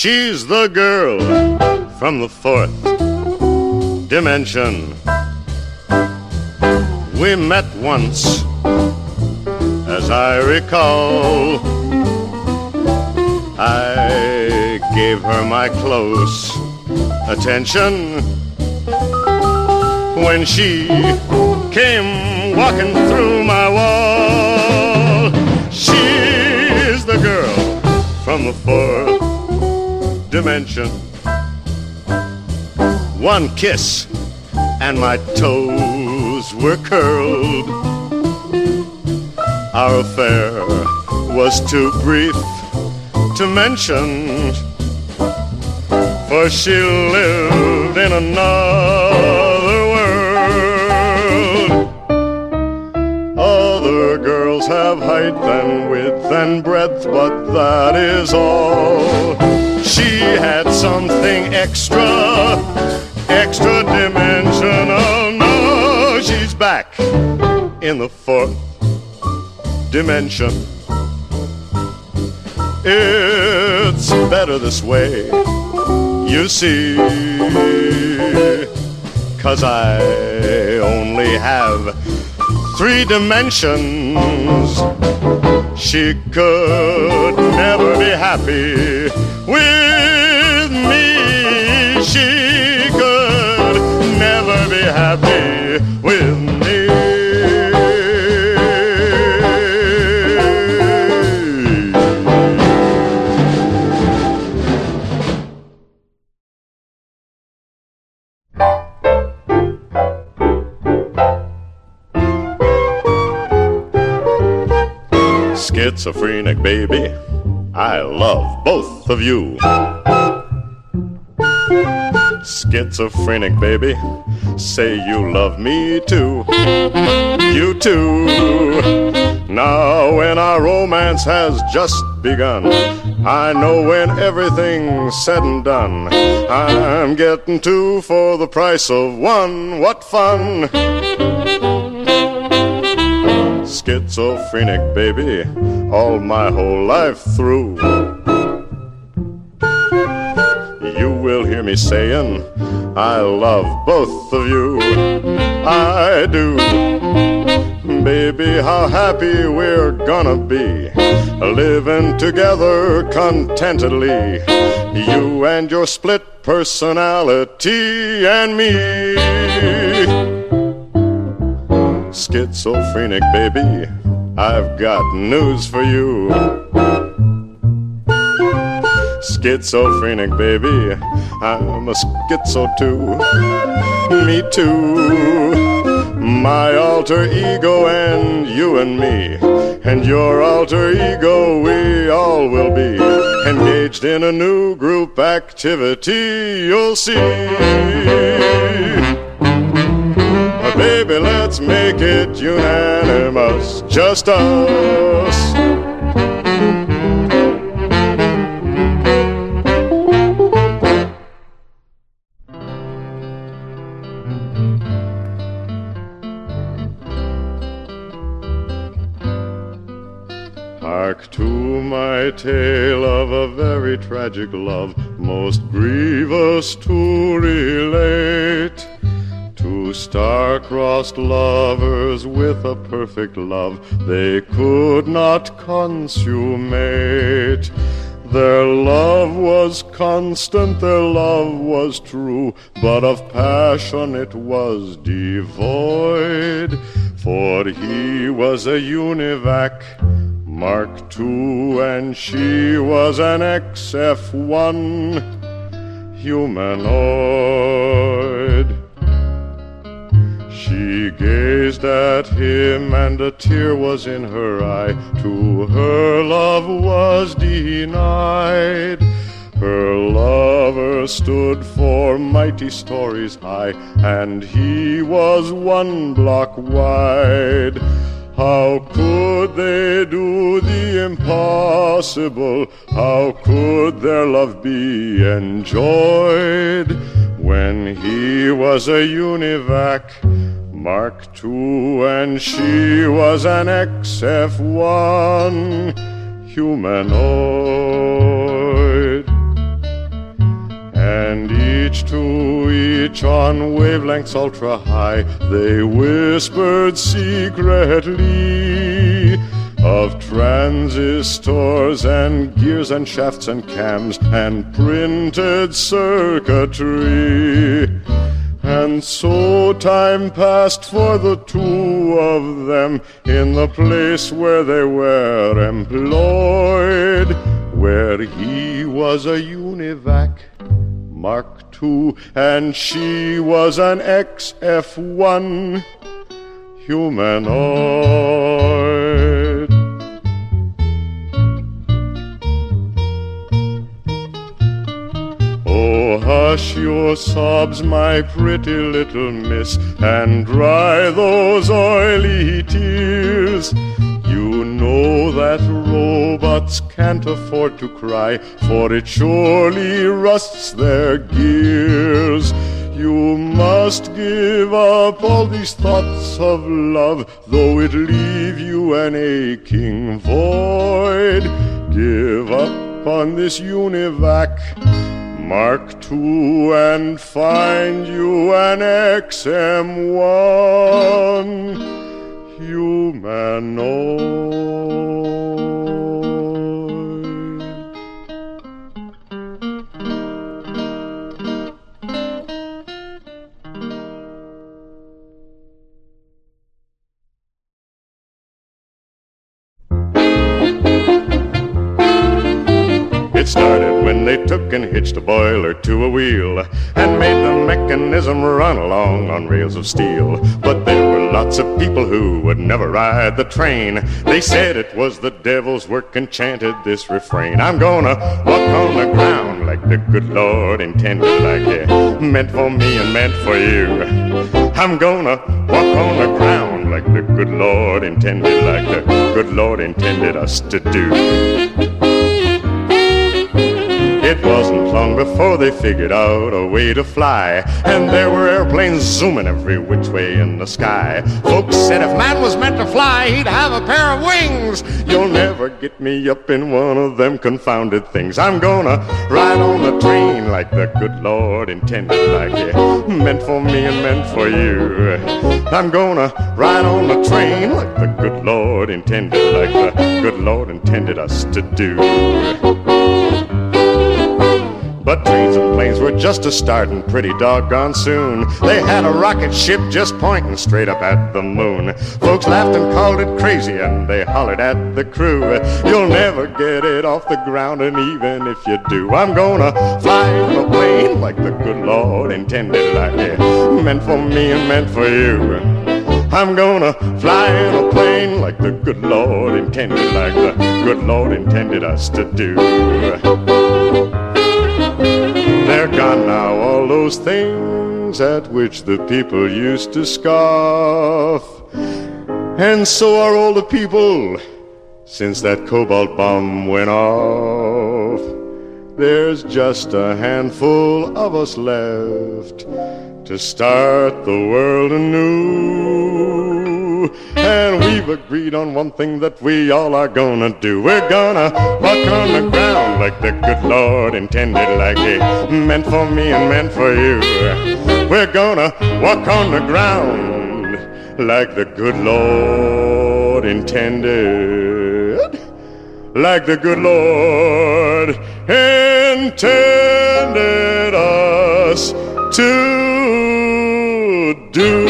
She's the girl from the fourth dimension. We met once, as I recall. I gave her my close attention when she came walking through my wall. She's the girl from the fourth dimension. One kiss and my toes were curled. Our affair was too brief to mention, for she lived in another world. Other girls have height and width and breadth, but that is all. She had something extra dimensional. No, she's back in the fourth dimension. It's better this way, you see, 'cause I only have 3 dimensions. She could never be happy with me. She could never be happy with me. Schizophrenic baby, I love both of you. Schizophrenic baby, say you love me too. You too. Now when our romance has just begun, I know when everything's said and done, I'm getting 2 for the price of 1. What fun! Schizophrenic baby, all my whole life through. You will hear me saying, I love both of you. I do. Baby, how happy we're gonna be, living together contentedly. You and your split personality and me. Schizophrenic baby, I've got news for you. Schizophrenic baby, I'm a schizo too. Me too. My alter ego and you and me, and your alter ego, we all will be engaged in a new group activity, you'll see. Baby, let's make it unanimous, just us. Hark to my tale of a very tragic love, most grievous to relate. 2 star-crossed lovers with a perfect love they could not consummate. Their love was constant, their love was true, but of passion it was devoid. For he was a univac, Mark II, and she was an XF1 humanoid. She gazed at him and a tear was in her eye. To her love was denied. Her lover stood for mighty stories high, and he was 1 block wide. How could they do the impossible? How could their love be enjoyed when he was a univac, Mark II, and she was an XF1 humanoid? And each to each on wavelengths ultra high, they whispered secretly of transistors and gears and shafts and cams and printed circuitry. And so time passed for the two of them in the place where they were employed, where he was a UNIVAC Mark II and she was an XF1 humanoid. Oh, hush your sobs, my pretty little miss, and dry those oily tears. You know that robots can't afford to cry, for it surely rusts their gears. You must give up all these thoughts of love, though it leave you an aching void. Give up on this UNIVAC Mark II and find you an XM1 humanoid. It started when they took and hitched a boiler to a wheel and made the mechanism run along on rails of steel. But there were lots of people who would never ride the train. They said it was the devil's work and chanted this refrain: I'm gonna walk on the ground like the good Lord intended, like it meant for me and meant for you. I'm gonna walk on the ground like the good Lord intended, like the good Lord intended us to do. It wasn't long before they figured out a way to fly, and there were airplanes zooming every which way in the sky. Folks said if man was meant to fly, he'd have a pair of wings. You'll never get me up in one of them confounded things. I'm gonna ride on the train like the good Lord intended, like it meant for me and meant for you. I'm gonna ride on the train like the good Lord intended, like the good Lord intended us to do. But trains and planes were just a-starting pretty doggone soon. They had a rocket ship just pointing straight up at the moon. Folks laughed and called it crazy, and they hollered at the crew, you'll never get it off the ground, and even if you do, I'm gonna fly in a plane like the good Lord intended, like it meant for me and meant for you. I'm gonna fly in a plane like the good Lord intended, like the good Lord intended us to do. They're gone now, all those things at which the people used to scoff. And so are all the people since that cobalt bomb went off. There's just a handful of us left to start the world anew. And we've agreed on one thing that we all are gonna do. We're gonna walk on the ground like the good Lord intended, like it meant for me and meant for you. We're gonna walk on the ground like the good Lord intended, like the good Lord intended us to do.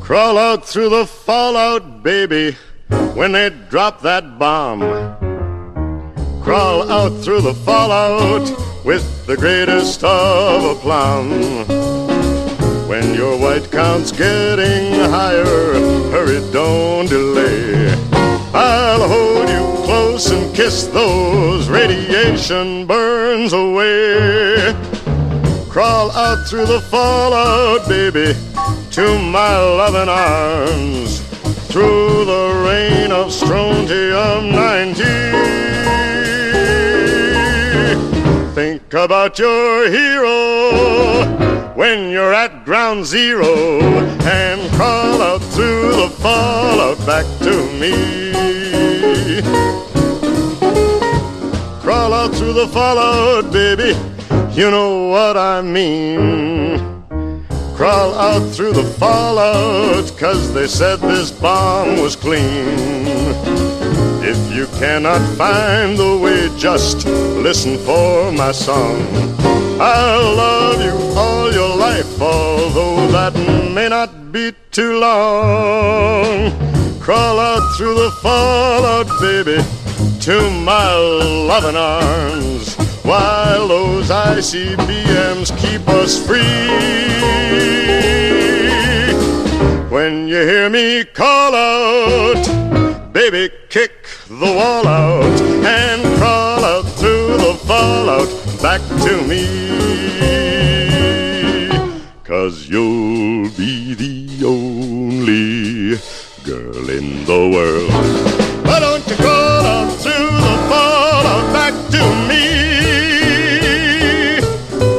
Crawl out through the fallout, baby, when they drop that bomb. Crawl out through the fallout with the greatest of aplomb. When your white count's getting higher, hurry, don't delay. I'll hold you close and kiss those radiation burns away. Crawl out through the fallout, baby, to my loving arms, through the rain of strontium-90. Think about your hero when you're at ground zero and crawl out through the fallout back to me. Crawl out through the fallout, baby, you know what I mean. Crawl out through the fallout, 'cause they said this bomb was clean. If you cannot find the way, just listen for my song. I'll love you all your life, although that may not be too long. Crawl out through the fallout, baby, to my loving arms, while those ICBMs keep us free. When you hear me call out, baby, kick the wall out and crawl out through the fallout back to me. 'Cause you'll be the only girl in the world. Why don't you crawl out through the fallout back to me?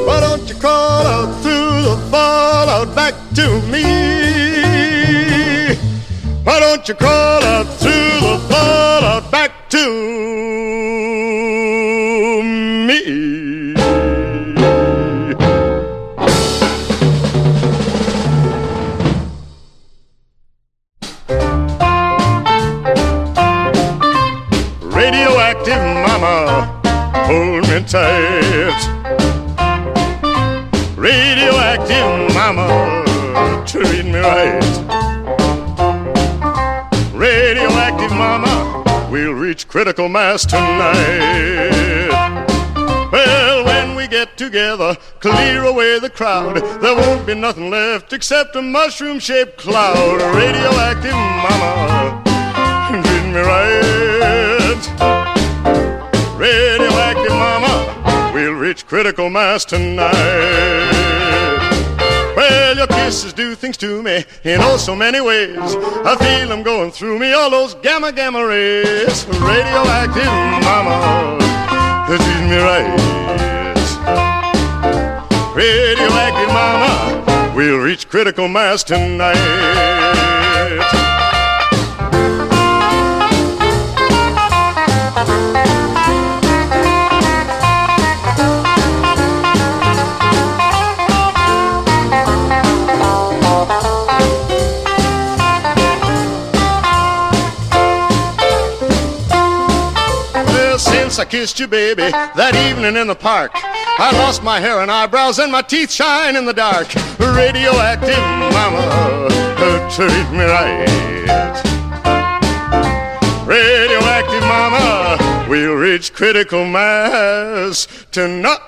Why don't you crawl out through the fallout back to me? Why don't you crawl out through the fallout back to me? Radioactive mama, hold me tight. Radioactive mama, treat me right. Radioactive mama, we'll reach critical mass tonight. Well, when we get together, clear away the crowd, there won't be nothing left except a mushroom-shaped cloud. Radioactive mama, treat me right. Radioactive mama, we'll reach critical mass tonight. Well, your kisses do things to me in oh so many ways. I feel them going through me, all those gamma rays. Radioactive mama, treat me right. Radioactive mama, we'll reach critical mass tonight. Since I kissed you, baby, that evening in the park, I lost my hair and eyebrows and my teeth shine in the dark. Radioactive mama, treat me right. Radioactive mama, we'll reach critical mass tonight.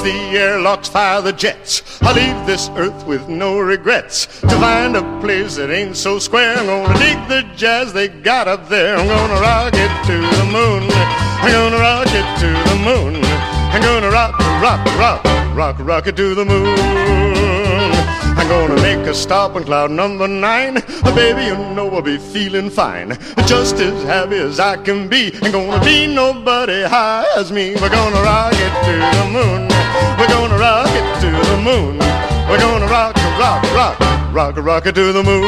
The airlocks, fire the jets. I'll leave this earth with no regrets to find a place that ain't so square. I'm gonna dig the jazz they got up there. I'm gonna rock it to the moon. I'm gonna rock it to the moon. I'm gonna rock it to the moon. I'm gonna make a stop on cloud number 9. Baby, you know I'll be feeling fine, just as happy as I can be. Ain't gonna be nobody high as me. We're gonna rock it to the moon. We're gonna rock it to the moon. We're gonna rock it to the moon.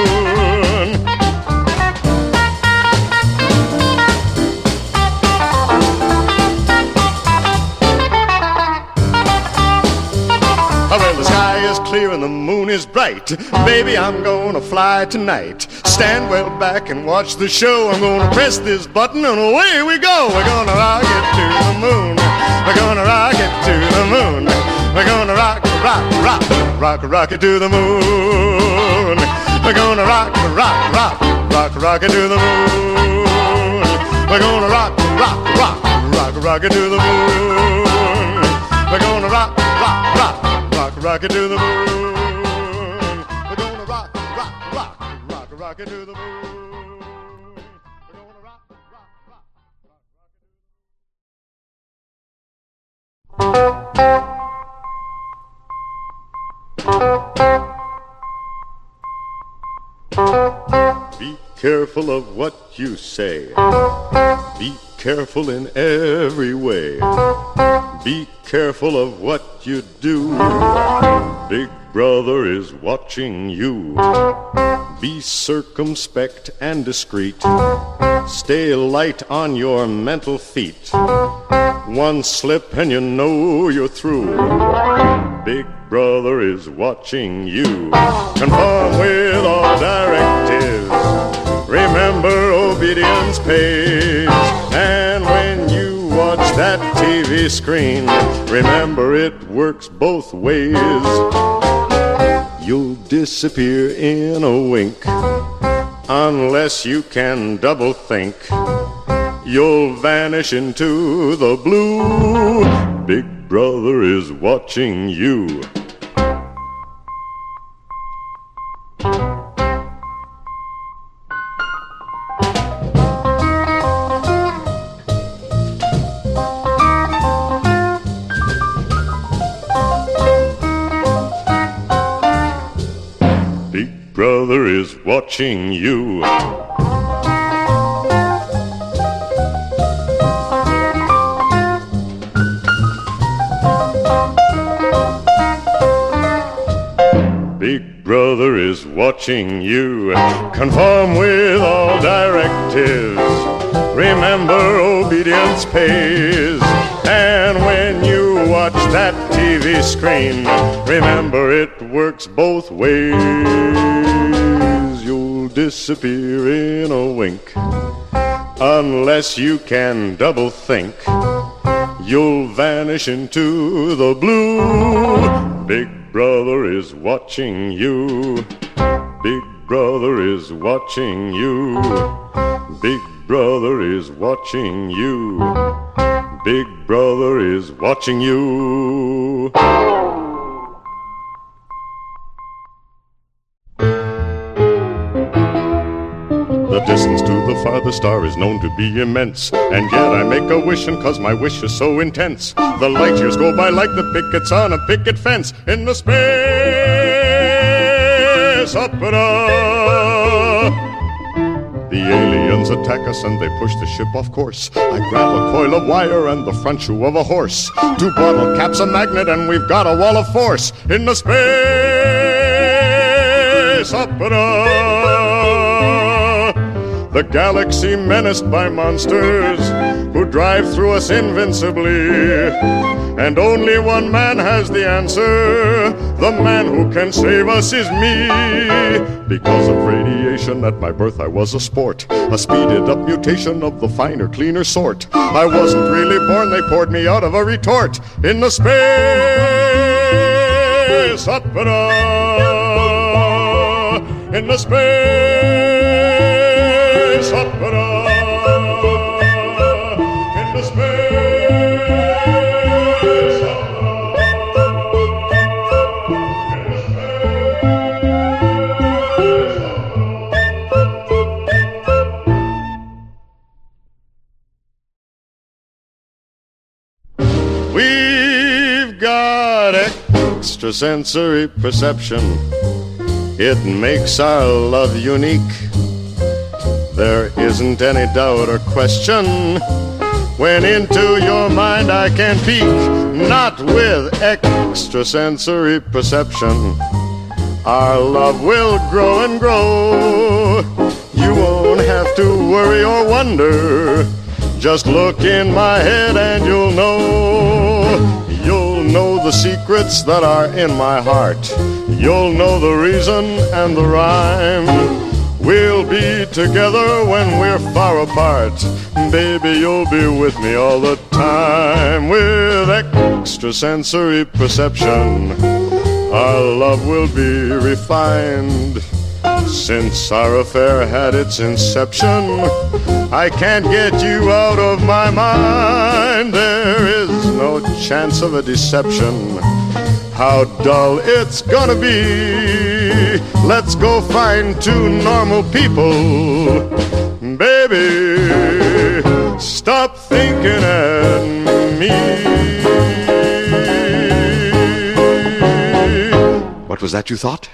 Well, the sky is clear and the moon is bright. Baby, I'm gonna fly tonight. Stand well back and watch the show. I'm gonna press this button and away we go. We're gonna rock it to the moon. We're gonna rock it to the moon. We're gonna rock it to the moon. We're gonna rock it to the moon. We're gonna rock it to the moon. We're gonna rock it to the moon. We're gonna rock it to the moon. We're gonna rock it. careful of what you say. Be careful in every way. Be careful of what you do. Big Brother is watching you. Be circumspect and discreet. Stay light on your mental feet. One slip and you know you're through. Big Brother is watching you. Conform with all directives. Remember, obedience pays. And when you watch that TV screen, remember it works both ways. You'll disappear in a wink unless you can double think. You'll vanish into the blue. Big Brother is watching you. Big Brother is watching you. Big Brother is watching you. Conform with all directives. Remember, obedience pays. And when you watch that TV screen, remember it works both ways. You'll disappear in a wink unless you can double think. You'll vanish into the blue. Big Brother is watching you. Big Brother is watching you. Big Brother is watching you. Big Brother is watching you. The distance to the farthest star is known to be immense, and yet I make a wishing 'cause my wish is so intense. The light years go by like the pickets on a picket fence in the space opera. The aliens attack us and they push the ship off course. I grab a coil of wire and the front shoe of a horse. 2 bottle caps, a magnet, and we've got a wall of force in the space opera. The galaxy menaced by monsters who drive through us invincibly. And only one man has the answer. The man who can save us is me. Because of radiation at my birth I was a sport, a speeded up mutation of the finer, cleaner sort. I wasn't really born, they poured me out of a retort in the space opera. In the space opera. In the space opera. In the space opera. We've got extrasensory perception. It makes our love unique. There isn't any doubt or question. When into your mind I can peek. Not with extrasensory perception. Our love will grow and grow. You won't have to worry or wonder. Just look in my head and you'll know. You'll know the secrets that are in my heart. You'll know the reason and the rhyme. We'll be together when we're far apart. Baby, you'll be with me all the time. With extrasensory perception, our love will be refined. Since our affair had its inception, I can't get you out of my mind. There is no chance of a deception. How dull it's gonna be. Let's go find 2 normal people. Baby, stop thinking at me. What was that you thought?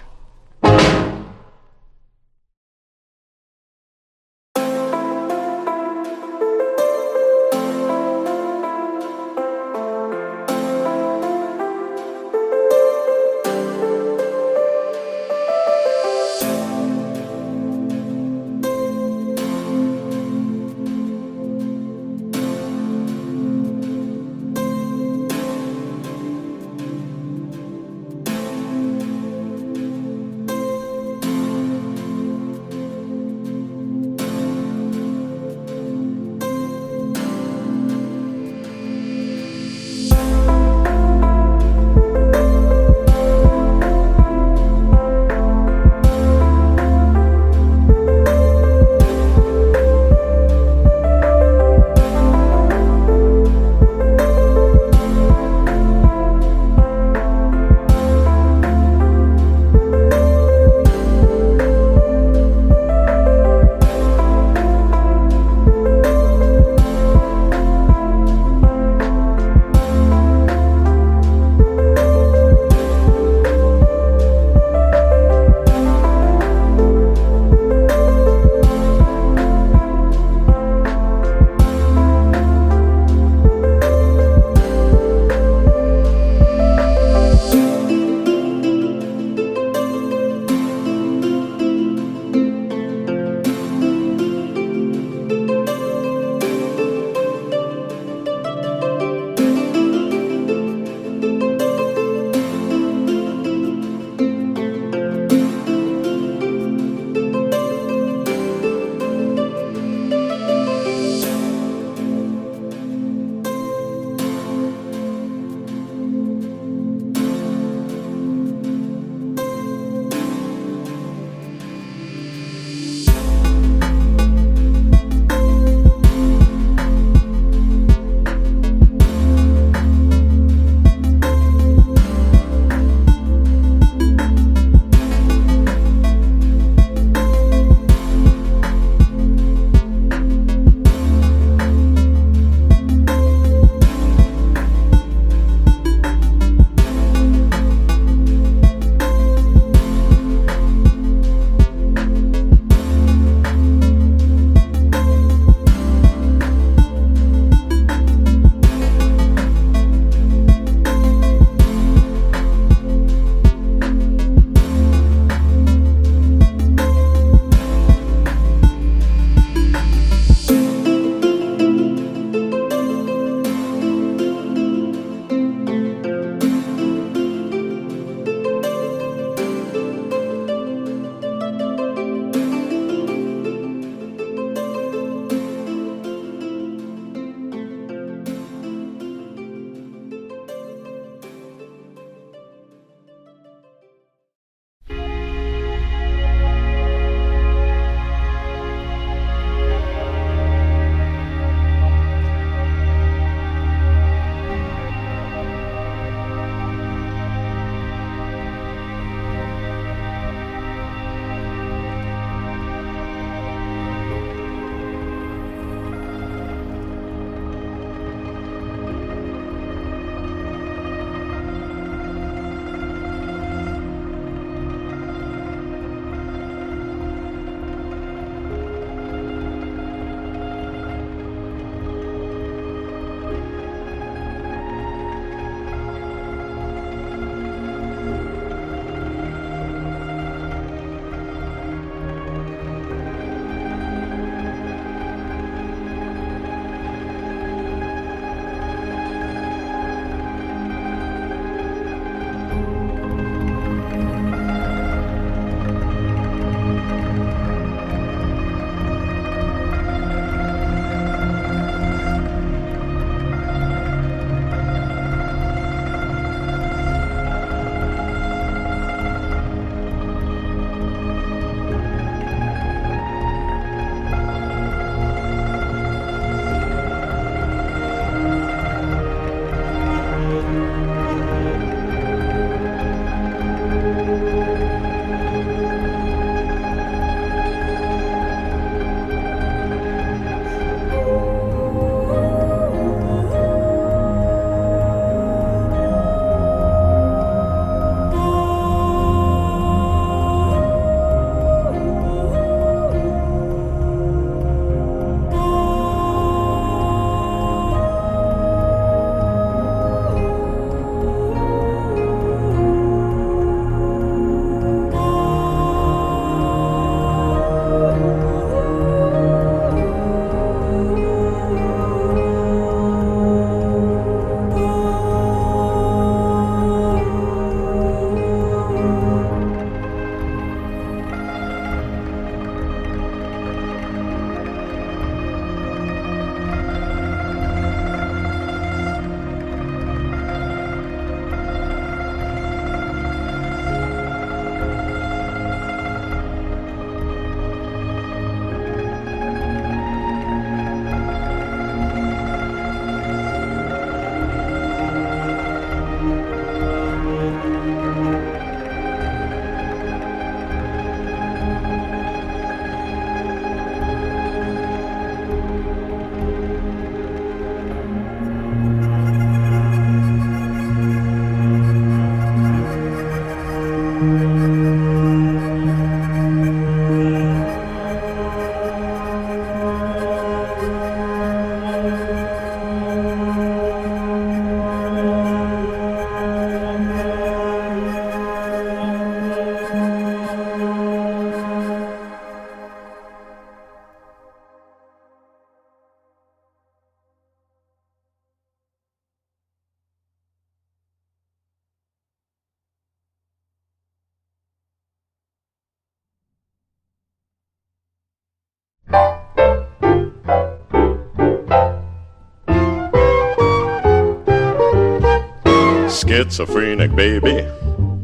Schizophrenic baby,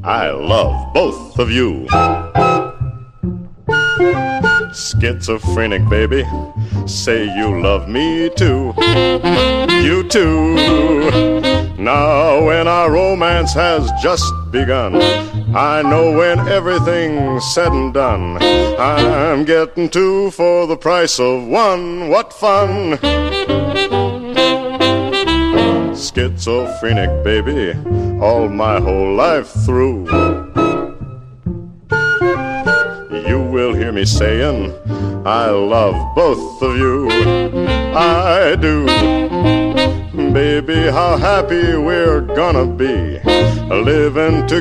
I love both of you. Schizophrenic baby, say you love me too. You too. Now when our romance has just begun, I know when everything's said and done, I'm getting two for the price of one. What fun! Schizophrenic baby, all my whole life through, you will hear me saying, I love both of you. I do. Baby, how happy we're gonna be living together.